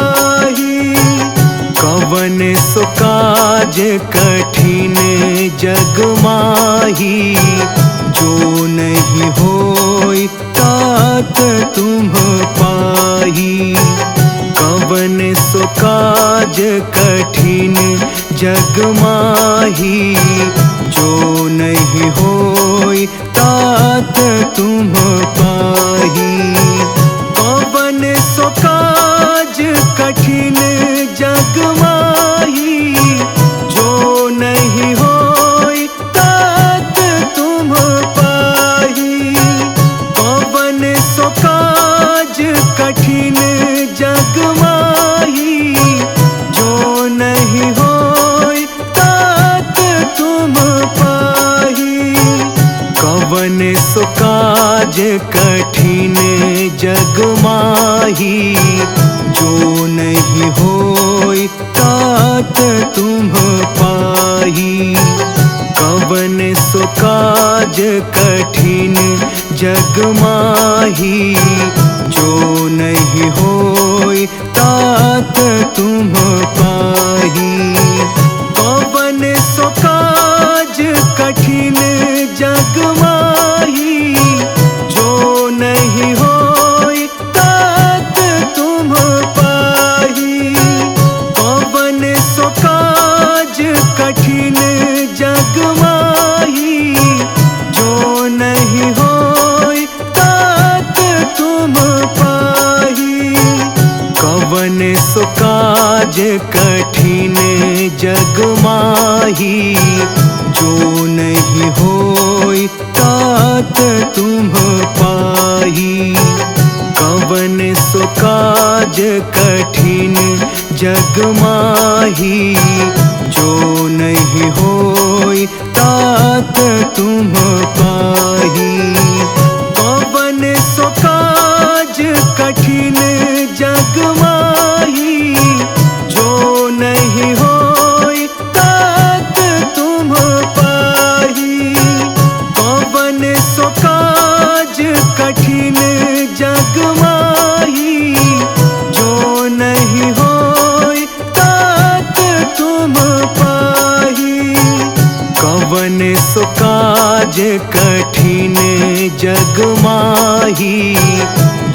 पाही। कवन सो काज कठिन जग माही, जो नहीं होई तात तुम पाही। कवन सो काज कठिन जग माही, जो नहीं होई तात तुम पाही। कवन सो काज कठिन जग माही, जो नहीं होई तात तुम पाही। कवन सो काज कठिन जग माही, जो नहीं होई तात तुम पाही। कठिन जग माही, जो नहीं होई तात तुम पाही। कवन सो काज कठिन जग माही, जो नहीं होई तात तुम पाही। कवन सो काज कठिन जग माही, जो नहीं होई तात तुम पाही। कवन सो काज कठिन जग माही, जो नहीं होई तात तुम पाही। कवन सो काज कठिन जग माही, जो नहीं होई तात तुम पाही। कवन सो काज कठिन जग माही, जो नहीं होई तात तुम पाही। कवन सो काज कठिन जग माही, जो नहीं होई तात तुम पाही। कवन सो काज कठिन जग माही, जो नहीं होई तात तुम पाही। कवन सो काज कठिन जग माही,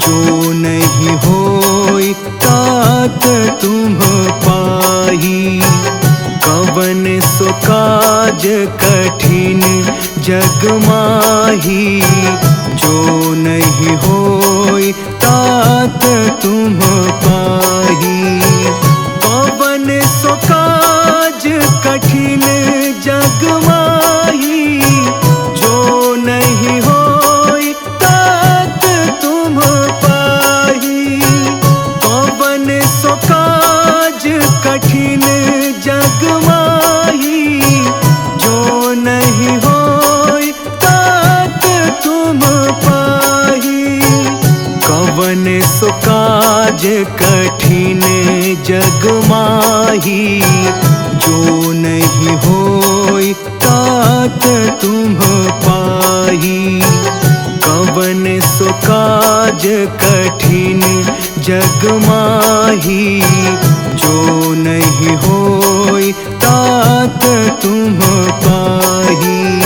जो नहीं होई तात तुम पाही। कवन सो काज कठिन जग माही, जो नहीं होई तात तुम पाही। कवन सो काज कठिन जग माही, जो नहीं होई तात तुम पाही। कवन सो काज कठिन जग माही, जो नहीं होई तात तुम पाही। कवन सो काज कठिन जग माही, जो नहीं होई तात तुम पाही। कवन सो काज कठिन जग माही, जो नहीं होई तात तुम पाही।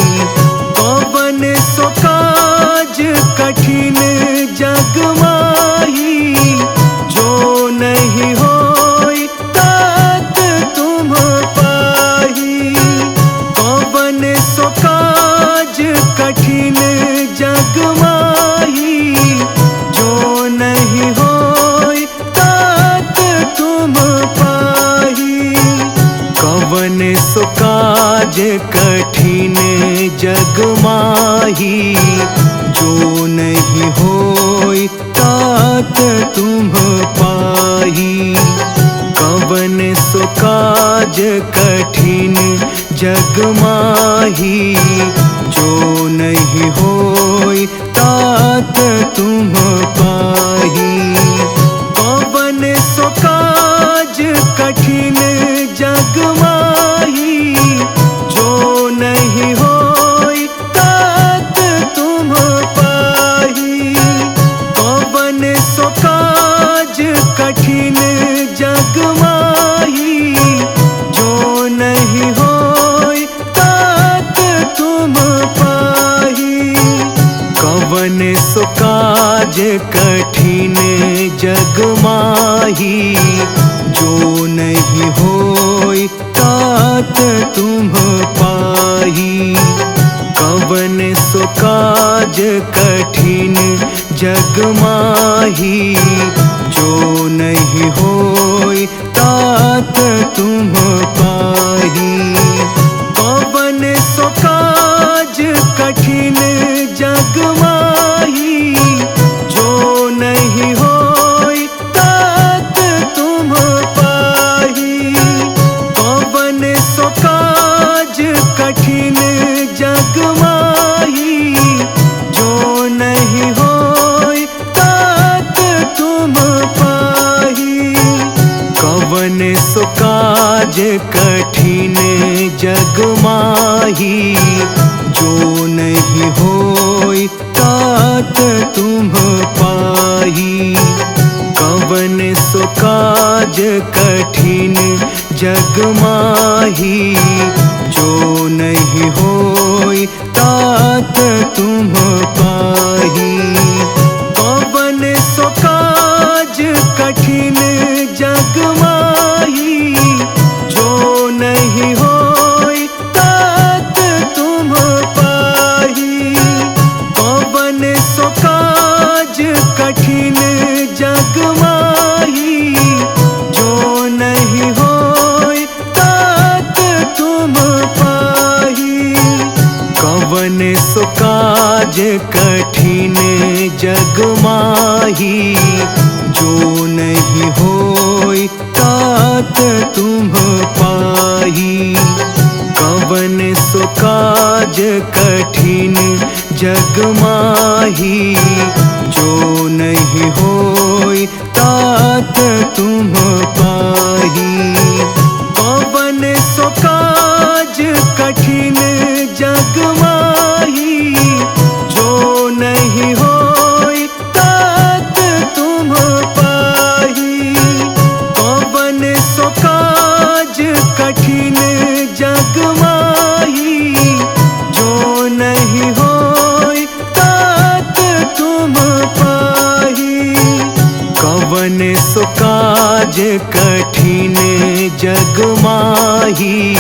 कवन सो काज कठिन जग माही, जो नहीं होई तात तुम पाही। कवन सो काज कठिन जग माही, जो नहीं होई तात तुम पाही। कवन सो काज कठिन जग माही, जो नहीं होई तात तुम पाही। कवन सो काज कठिन जग माही, जो नहीं होई तात तुम पाही। कवन सो काज कठिन जग माही, जो नहीं होई तात तुम पाही। कवन सो काज कठिन जग माही, जो नहीं होई तात तुम पाही। कवन सो काज कठिन जग माही, जो नहीं होई तात तुम पाही। कवन सो काज कठिन जग माही, जो नहीं होई तात तुम पाही। कवन सो काज कठिन जग माही, जो नहीं होई तात तुम पाही। कवन सो काज कठिन जग माही, जो नहीं कठिन जग माही, जो नहीं होई तात तुम पाही। कवन सो काज कठिन जग माही, जो नहीं होई तात तुम पाही। कवन सो काज कठिन जग माही, जो नहीं होई तात तुम पाही। कवन सो काज कठिन जग माही, जो नहीं होई तात तुम पाही। कवन सो काज कठिन जग माही, जो नहीं होई तात तुम पाही। कवन सो काज कठिन जग माही, जो नहीं होई तात तुम पाही। कवन सो काज कठिन जग माही, जो नहीं होई तात तुम पाही। कवन सो काज कठिन जग माही, जो नहीं होई तात तुम पाही। कवन सो काज कठिन जग माही,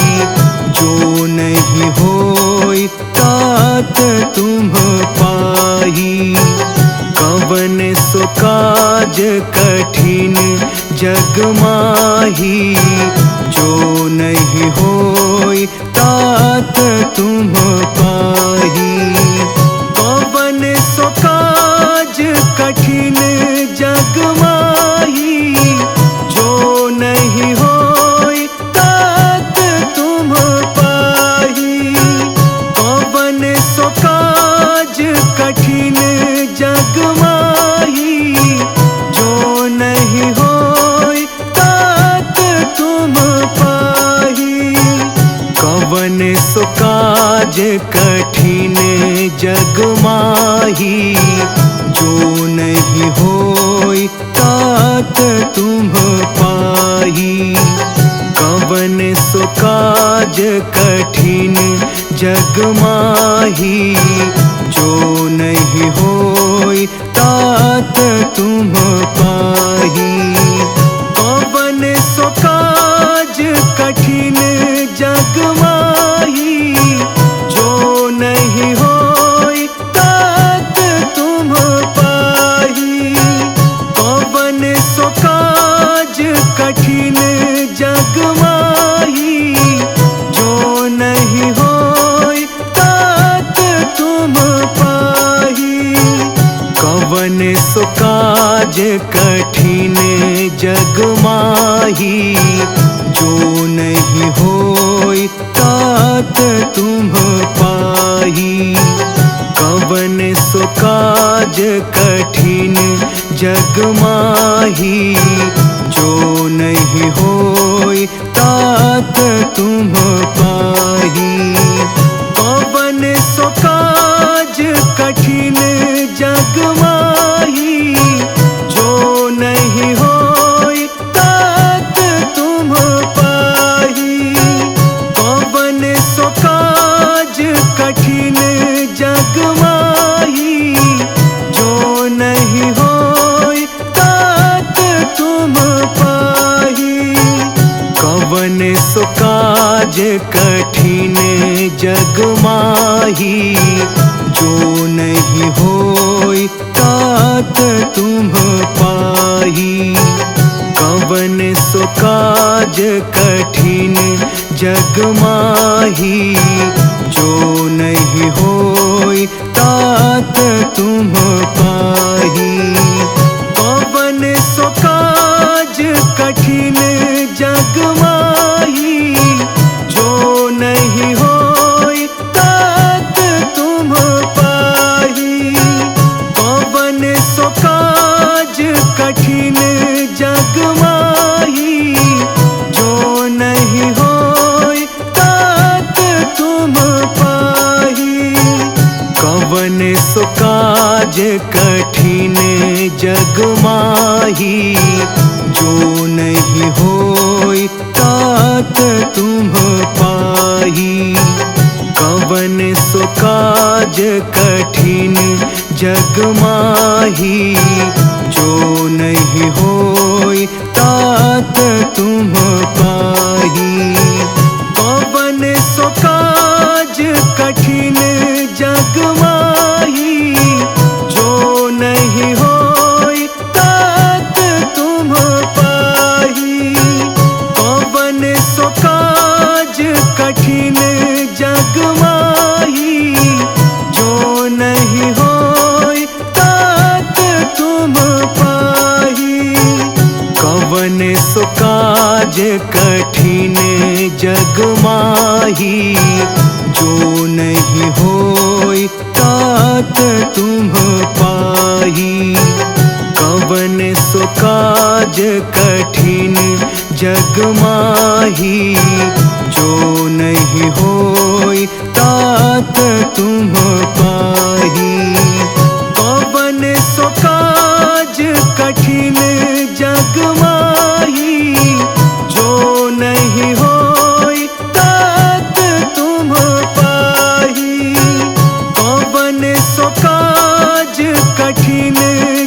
जो नहीं होई तात तुम पाही। कवन सो काज कठिन जग माही, जो नहीं होई तात तुम पाही। कवन सो काज कठिन जग माही, जो नहीं होई तात तुम पाही। कवन सो काज कठिन जग माही, जो नहीं होई तात तुम पाही। कवन सो काज कठिन जग माही, जो नहीं होई तात तुम पाही। कवन सो काज कठिन जग माही, जो नहीं होई तात तुम पाही। कवन सो काज कठिन जग माही, जो नहीं होई तात तुम पाही। कवन सो काज कठिन जग माही, जो नहीं होई तात तुम पाही। कवन सो काज कठिन जग माही, जो नहीं होई तात तुम पाही। कवन सो काज कठिन जग माही, जो नहीं होई तात तुम पाही। कवन सो काज कठिन जग माही, जो नहीं होई तात तुम पाही। कवन सो काज कठिन जग माही, जो नहीं होई तात तुम पाही। कवन सो काज कठिन जग माही, जो नहीं होई तात तुम पाही। कवन सो काज कठिन जग माही, जो नहीं होई तात तुम पाही। कवन सो काज कठिन जग माही, जो नहीं होई तात तुम पाही। कवन सो काज कठिन जग माही, जो नहीं होई कठिन जग माही, जो नहीं होई तात तुम पाही। कवन सो काज कठिन जग माही, जो नहीं होई तात तुम पाही। कवन सो काज कठिन जग माही, जो नहीं होई तात तुम पाही। कवन सो काज कठिन जग माही, जो नहीं होई तात तुम पाही। कवन सो काज कठिन जग माही, जो नहीं होई तात तुम पाही। कवन सो काज कठिन जग माही, जो नहीं होई तात तुम पाही। कवन सो काज कठिन जग माही, जो नहीं होई तात तुम पाही। कवन सो काज कठिन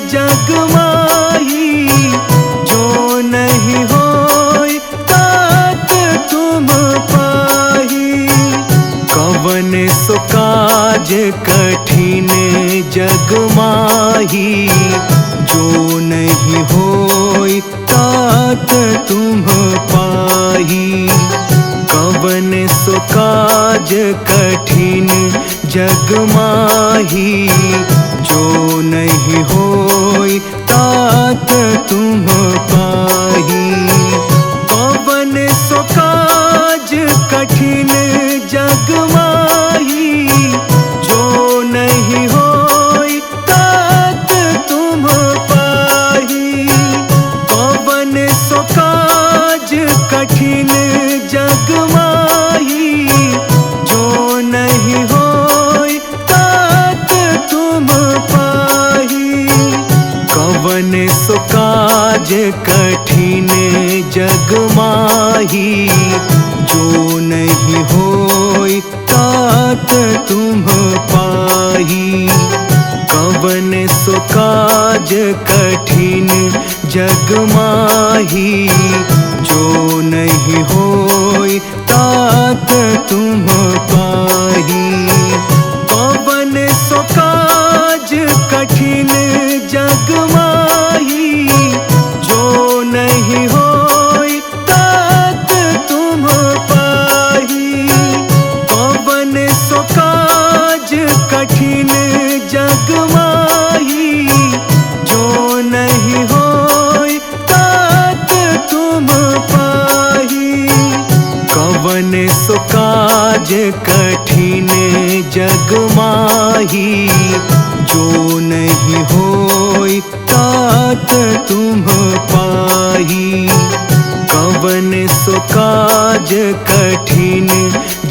जग माही, जो नहीं होई तात तुम पाही। कवन सो काज कठिन जग माही, जो नहीं होई तात तुम पाही। कवन सो काज कठिन जग माही, जो नहीं होई तात तुम पाही। कवन सो काज कठिन जग माही, जो नहीं होई तात तुम पाही। कवन सो काज कठिन जग माही, जो नहीं होई तात तुम पाही। कवन सो काज कठिन जग माही, जो नहीं होई तात तुम पाही। कवन सो काज कठिन जग माही, जो नहीं होई तात तुम पाही। कवन सो काज कठिन जग माही, जो नहीं होई तात तुम पाही। कवन सो काज कठिन जग माही, जो नहीं होई तात तुम पाही। कवन सो काज कठिन जग माही, जो नहीं होई तात तुम पाही। कवन सो काज कठिन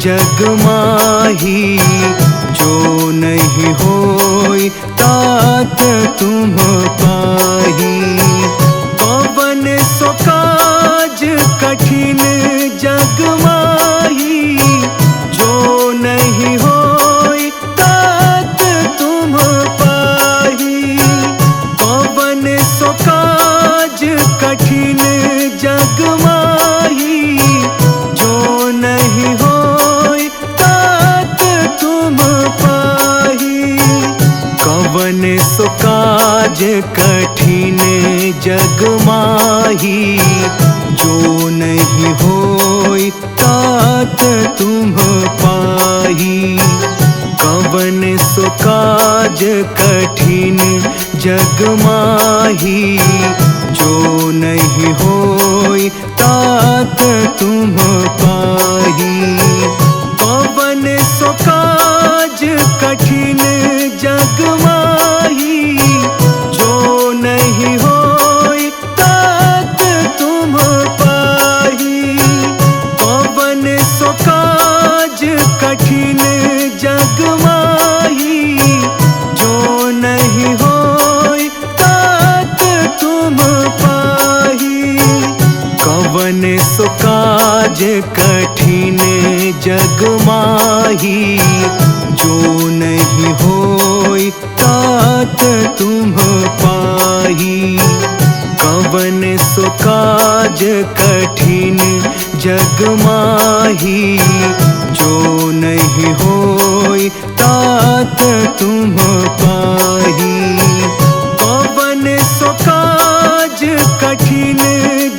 जग माही, जो नहीं होई तात तुम पाही। कवन सो काज कठिन जग माही, जो नहीं होई तात तुम पाही। कवन सो काज कठिन जग माही, जो नहीं होई तात तुम पाही। कवन सो काज कठिन जग माही, जो नहीं होई तात तुम पाही। कवन सो काज कठिन जग माही, जो नहीं होई तात तुम पाही। कवन सो काज कठिन जग माही, जो नहीं होई तात तुम पाही। कवन सो काज कठिन जग माही, जो नहीं कठिन जग माही, जो नहीं होई तात तुम पाही। कवन सो काज कठिन जग माही, जो नहीं होई तात तुम पाही। कवन सो काज कठिन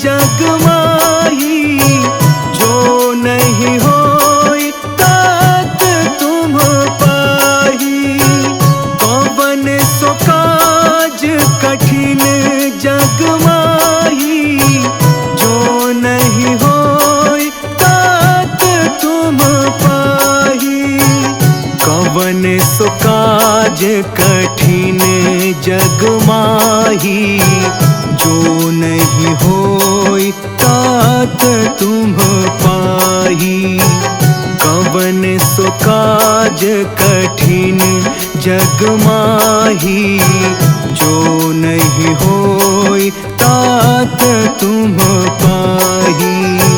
जग माही, जो नहीं होई तात तुम पाही। कवन सो काज कठिन जग माही, जो नहीं होई तात तुम पाही। कवन सो काज कठिन जग माही, जो नहीं होई तात तुम पाही। कवन सो काज कठिन जग माही, जो नहीं होई तात तुम पाही।